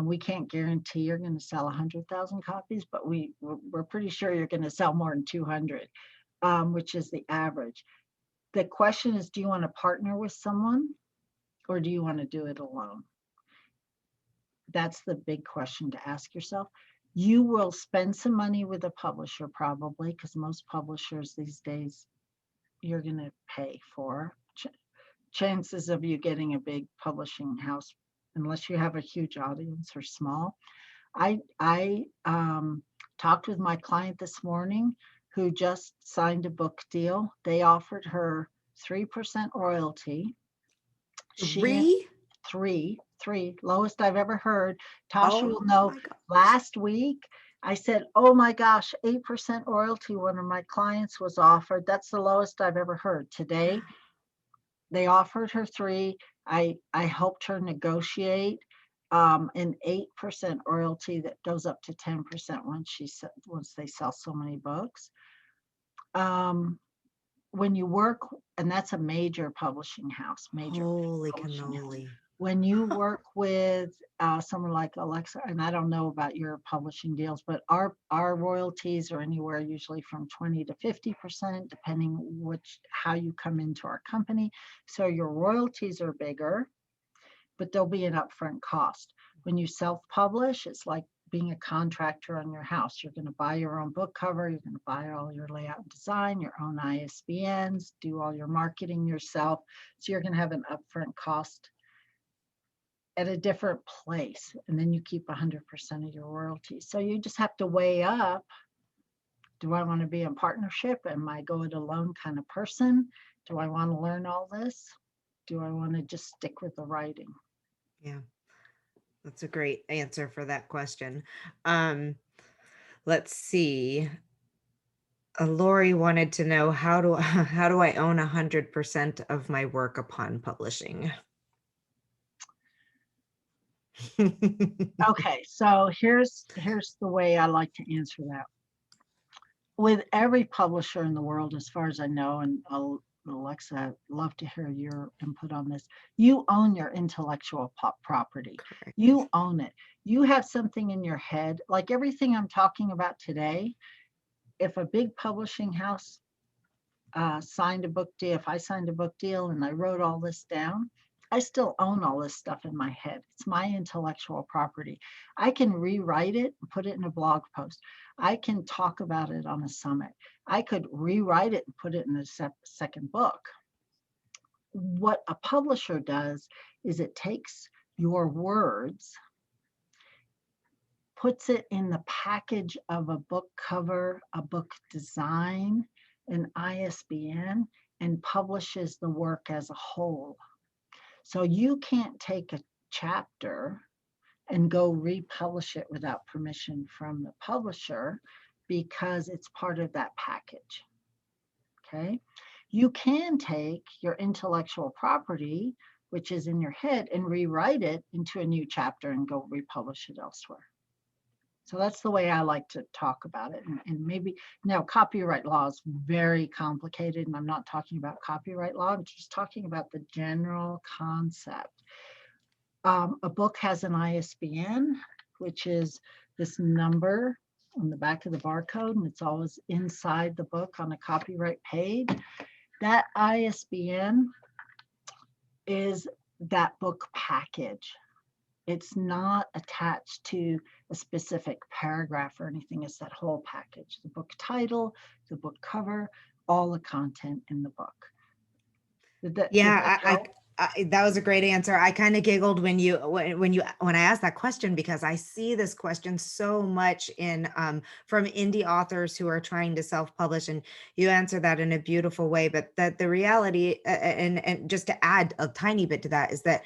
We can't guarantee you're going to sell 100,000 copies, but we're pretty sure you're going to sell more than 200, which is the average. The question is, do you want to partner with someone or do you want to do it alone? That's the big question to ask yourself. You will spend some money with a publisher probably, because most publishers these days you're going to pay for. Chances of you getting a big publishing house, unless you have a huge audience, are small. I talked with my client this morning who just signed a book deal. They offered her 3% royalty. She 3? three, lowest I've ever heard. Tasha Oh will know. my God. Last week, I said, oh my gosh, 8% royalty. One of my clients was offered. That's the lowest I've ever heard. Today, they offered her 3. I helped her negotiate an 8% royalty that goes up to 10% once they sell so many books. When you work, and that's a major publishing house, Holy publishing house. cannoli. When you work with someone like Alexa, and I don't know about your publishing deals, but our royalties are anywhere usually from 20 to 50%, depending how you come into our company. So your royalties are bigger, but there'll be an upfront cost. When you self-publish, it's like being a contractor on your house. You're going to buy your own book cover, you're going to buy all your layout and design, your own ISBNs, do all your marketing yourself. So you're going to have an upfront cost at a different place, and then you keep 100% of your royalties. So you just have to weigh up, do I want to be in partnership? Am I go it alone kind of person? Do I want to learn all this? Do I want to just stick with the writing? Yeah, that's a great answer for that question. Let's see. Lori wanted to know how do I own 100% of my work upon publishing? Okay, so here's the way I like to answer that. With every publisher in the world, as far as I know, and Alexa, I'd love to hear your input on this. You own your intellectual property. Correct. You own it. You have something in your head, like everything I'm talking about today. If a big publishing house signed a book deal, if I signed a book deal and I wrote all this down, I still own all this stuff in my head. It's my intellectual property. I can rewrite it and put it in a blog post. I can talk about it on a summit. I could rewrite it and put it in a second book. What a publisher does is it takes your words, puts it in the package of a book cover, a book design, an ISBN, and publishes the work as a whole. So you can't take a chapter and go republish it without permission from the publisher because it's part of that package. Okay. You can take your intellectual property, which is in your head, and rewrite it into a new chapter and go republish it elsewhere. So that's the way I like to talk about it. And maybe now copyright law is very complicated, and I'm not talking about copyright law. I'm just talking about the general concept. A book has an ISBN, which is this number on the back of the barcode, and it's always inside the book on a copyright page. That ISBN is that book package. It's not attached to a specific paragraph or anything. It's that whole package, the book title, the book cover, all the content in the book. Yeah, that was a great answer. I kind of giggled when I asked that question, because I see this question so much in from indie authors who are trying to self-publish, and you answer that in a beautiful way. But that the reality, and just to add a tiny bit to that, is that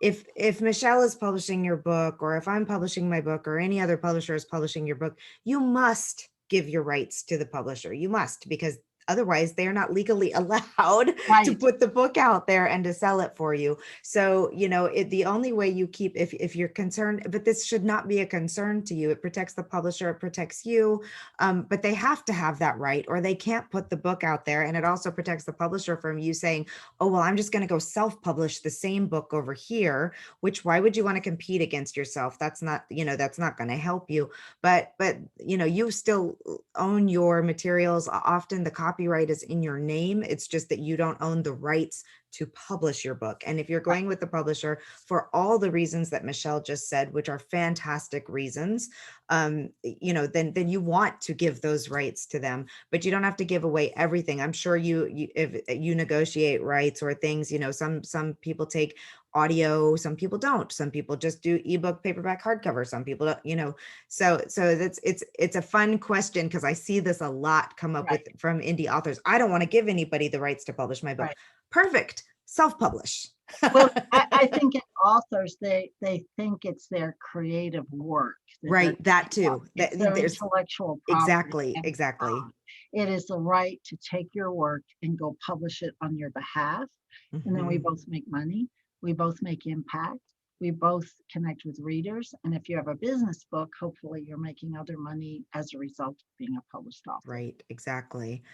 if Michelle is publishing your book, or if I'm publishing my book, or any other publisher is publishing your book, you must give your rights to the publisher. You must, because otherwise they are not legally allowed to Right, put the book out there and to sell it for you. So, the only way you keep, if you're concerned, but this should not be a concern to you. It protects the publisher, it protects you, but they have to have that right, or they can't put the book out there. And it also protects the publisher from you saying, oh, well, I'm just going to go self-publish the same book over here, which, why would you want to compete against yourself? That's not going to help you. But you still own your materials. Often the copyright is in your name. It's just that you don't own the rights to publish your book. And if you're right, going with the publisher for all the reasons that Michelle just said, which are fantastic reasons, then you want to give those rights to them, but you don't have to give away everything. I'm sure if you negotiate rights or things, some people take audio, some people don't, some people just do ebook, paperback, hardcover, some people don't, so it's a fun question, because I see this a lot come up right, with from indie authors. I don't want to give anybody the rights to publish my book. right. Perfect. Self-publish. Well, I think in authors, they think it's their creative work that they're Right. That giving up. too. It's their There's intellectual property, exactly, and it's exactly. not. It is the right to take your work and go publish it on your behalf, and then we Mhm. both make money, we both make impact, we both connect with readers, and if you have a business book, hopefully you're making other money as a result of being a published author. Right. Exactly.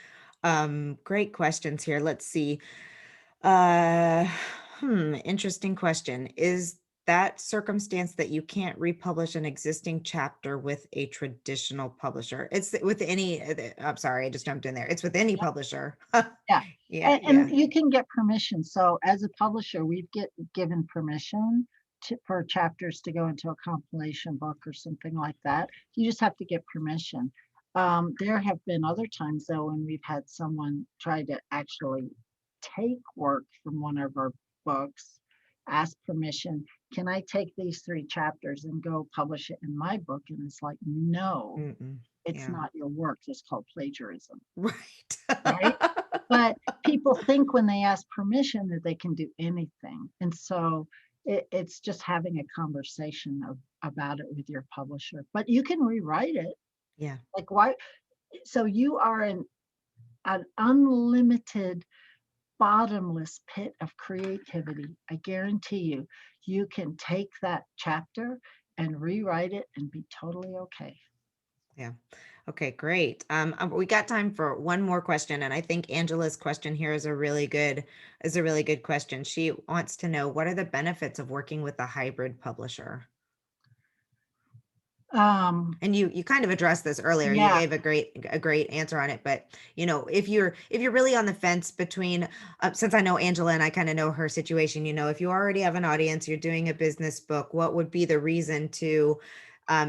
Great questions here. Let's see. Uh, Interesting question. Is that circumstance that you can't republish an existing chapter with a traditional publisher? It's with any, I'm sorry, I just jumped in there. It's with any publisher. Yeah, Yeah, and yeah. you can get permission. So as a publisher, we've given permission for chapters to go into a compilation book or something like that. You just have to get permission. There have been other times though when we've had someone try to actually take work from one of our books, ask permission. Can I take these 3 chapters and go publish it in my book? And it's like, no, Mm-mm. it's Yeah. not your work. It's called plagiarism, Right. right? But people think when they ask permission that they can do anything. And so it's just having a conversation about it with your publisher. But you can rewrite it. Yeah. Like, why? So you are an unlimited, bottomless pit of creativity. I guarantee you, you can take that chapter and rewrite it and be totally okay. Yeah. Okay, great. We got time for one more question, and I think Angela's question here is a really good question. She wants to know, what are the benefits of working with a hybrid publisher? And you kind of addressed this earlier. You Yeah, gave a great answer on it, but if you're really on the fence between, since I know Angela and I kind of know her situation, if you already have an audience, you're doing a business book, what would be the reason to,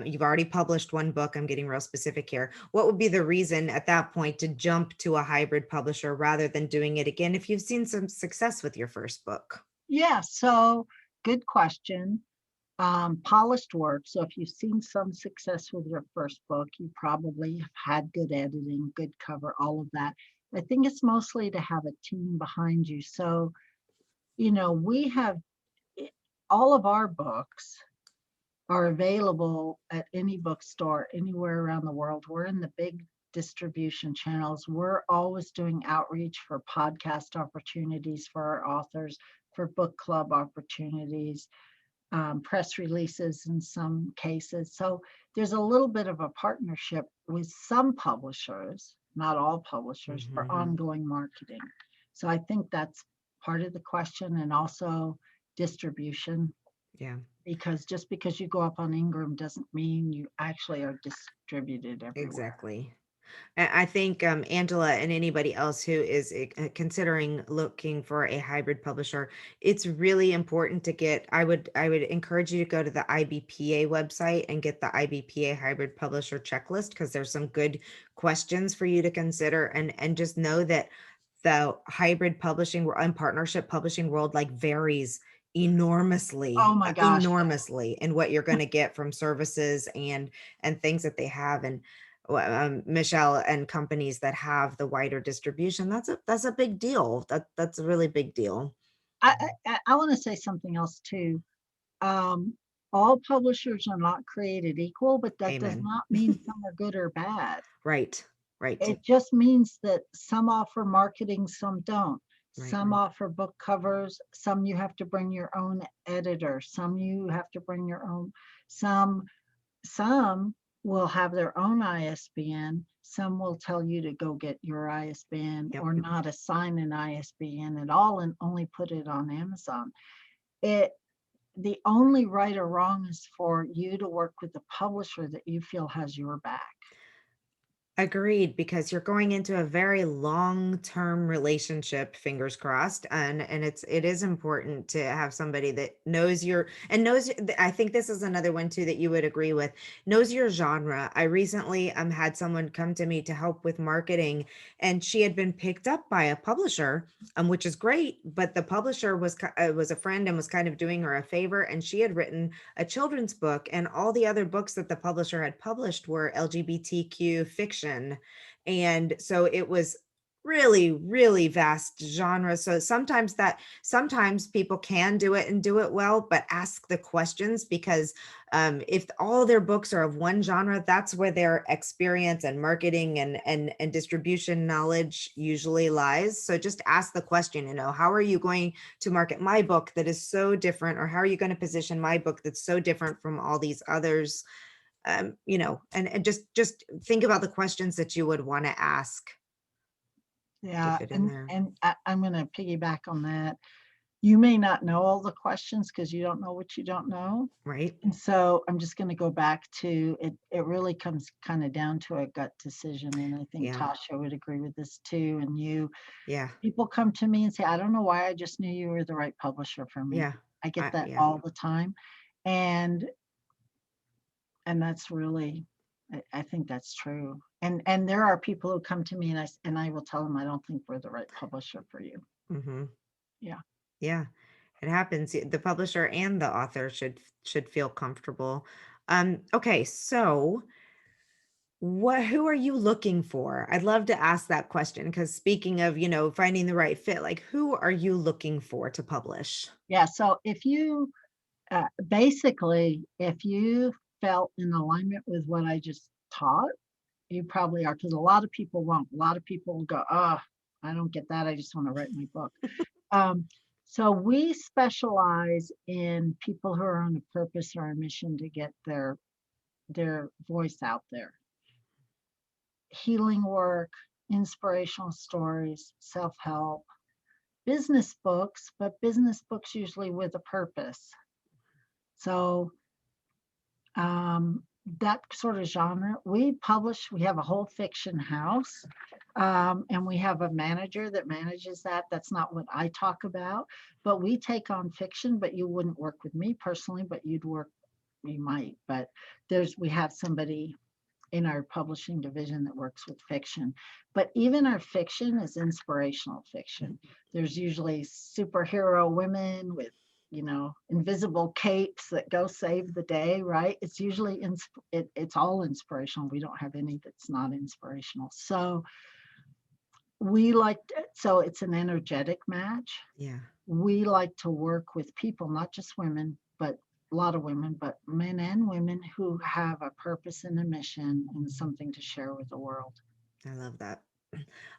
you've already published one book, I'm getting real specific here. What would be the reason at that point to jump to a hybrid publisher rather than doing it again if you've seen some success with your first book? yeah. So good question. Polished work. So if you've seen some success with your first book, you probably have had good editing, good cover, all of that. I think it's mostly to have a team behind you. So, we have all of our books are available at any bookstore anywhere around the world. We're in the big distribution channels. We're always doing outreach for podcast opportunities for our authors, for book club opportunities, press releases in some cases. So there's a little bit of a partnership with some publishers, not all publishers, for Mhm. ongoing marketing. So I think that's part of the question, and also distribution, Yeah. because just because you go up on Ingram doesn't mean you actually are distributed everywhere. Exactly. I think, Angela and anybody else who is considering looking for a hybrid publisher, it's really important to get. I would encourage you to go to the IBPA website and get the IBPA hybrid publisher checklist, because there's some good questions for you to consider, and just know that the hybrid publishing and partnership publishing world varies Oh enormously, my gosh, enormously in what you're going to get from services and things that they have. And Michelle, and companies that have the wider distribution, that's a big deal. That's a really big deal. I want to say something else too. Um, all publishers are not created equal, but that does Amen. not mean some are good or bad. Right. Right. It just means that some offer marketing, some don't. Right. Some Right. offer book covers, some you have to bring your own editor, some you have to bring your own, some some will have their own ISBN, some will tell you to go get your ISBN Yep. or Yep. not assign an ISBN at all and only put it on Amazon. It the only right or wrong is for you to work with the publisher that you feel has your back. Agreed, because you're going into a very long-term relationship, fingers crossed, and it is important to have somebody that knows your and knows. I think this is another one too that you would agree with. Knows your genre. I recently had someone come to me to help with marketing, and she had been picked up by a publisher, which is great. But the publisher was a friend and was kind of doing her a favor, and she had written a children's book, and all the other books that the publisher had published were LGBTQ fiction. And so it was really, really vast genre. So sometimes people can do it and do it well, but ask the questions, because if all their books are of one genre, that's where their experience and marketing and distribution knowledge usually lies. So just ask the question, how are you going to market my book that is so different, or how are you going to position my book that's so different from all these others? And just think about the questions that you would want to ask to Yeah, fit in there. I'm going to piggyback on that. You may not know all the questions because you don't know what you don't know. Right. And so I'm just going to go back to it. It really comes kind of down to a gut decision. And I think Yeah. Tasha would agree with this too. And you, Yeah. people come to me and say, I don't know why, I just knew you were the right publisher for me. Yeah. I get that Yeah. all the time. And that's really, I think that's true. And there are people who come to me and I will tell them I don't think we're the right publisher for you. Hmm. Yeah. Yeah. It happens. The publisher and the author should feel comfortable. Okay, so who are you looking for? I'd love to ask that question, because speaking of, finding the right fit, like, who are you looking for to publish? Yeah. So if you basically, if you felt in alignment with what I just taught, you probably are, because a lot of people won't. A lot of people will go, oh, I don't get that. I just want to write my book. Um, so we specialize in people who are on a purpose or a mission to get their voice out there. Healing work, inspirational stories, self-help, business books, but business books usually with a purpose. So that sort of genre. We have a whole fiction house, and we have a manager that manages that. That's not what I talk about, but we take on fiction, but you wouldn't work with me personally, but you might, but we have somebody in our publishing division that works with fiction. But even our fiction is inspirational fiction. There's usually superhero women with, invisible capes that go save the day, right? It's usually it's all inspirational. We don't have any that's not inspirational. So so it's an energetic match. Yeah. We like to work with people, not just women, but a lot of women, but men and women who have a purpose and a mission and something to share with the world. I love that.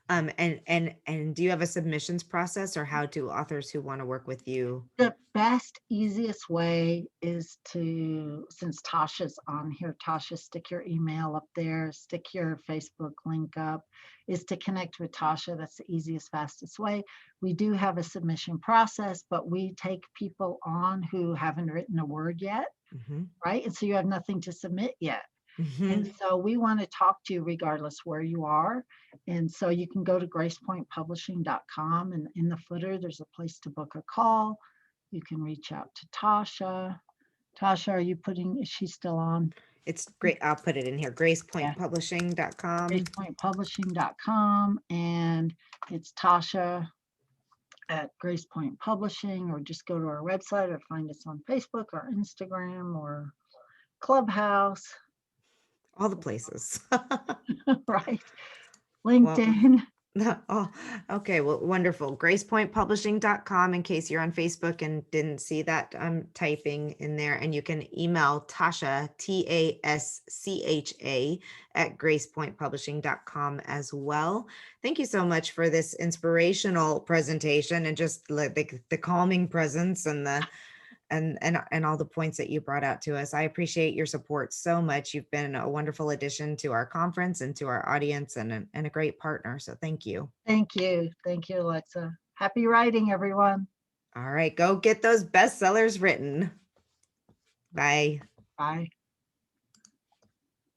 And do you have a submissions process, or how do authors who want to work with you? The best, easiest way is since Tasha's on here, Tasha, stick your email up there, stick your Facebook link up, is to connect with Tasha. That's the easiest, fastest way. We do have a submission process, but we take people on who haven't written a word yet, Hmm. right? And so you have nothing to submit yet. And Hmm. so we want to talk to you regardless where you are. And so you can go to gracepointpublishing.com, and in the footer, there's a place to book a call. You can reach out to Tasha. Tasha, is she still on? It's great. I'll put it in here. Yeah, GracePointPublishing.com. gracepointpublishing.com. And it's Tasha at GracePoint Publishing, or just go to our website or find us on Facebook or Instagram or Clubhouse, All the places. right? Well, LinkedIn. Oh, okay. Well, wonderful. GracePointPublishing.com in case you're on Facebook and didn't see that typing in there. And you can email Tasha, TASCHA, at GracePointPublishing.com as well. Thank you so much for this inspirational presentation and just like the calming presence and the and all the points that you brought out to us. I appreciate your support so much. You've been a wonderful addition to our conference and to our audience and a great partner. So thank you. Thank you. Thank you, Alexa. Happy writing, everyone. All right, go get those bestsellers written. Bye. Bye.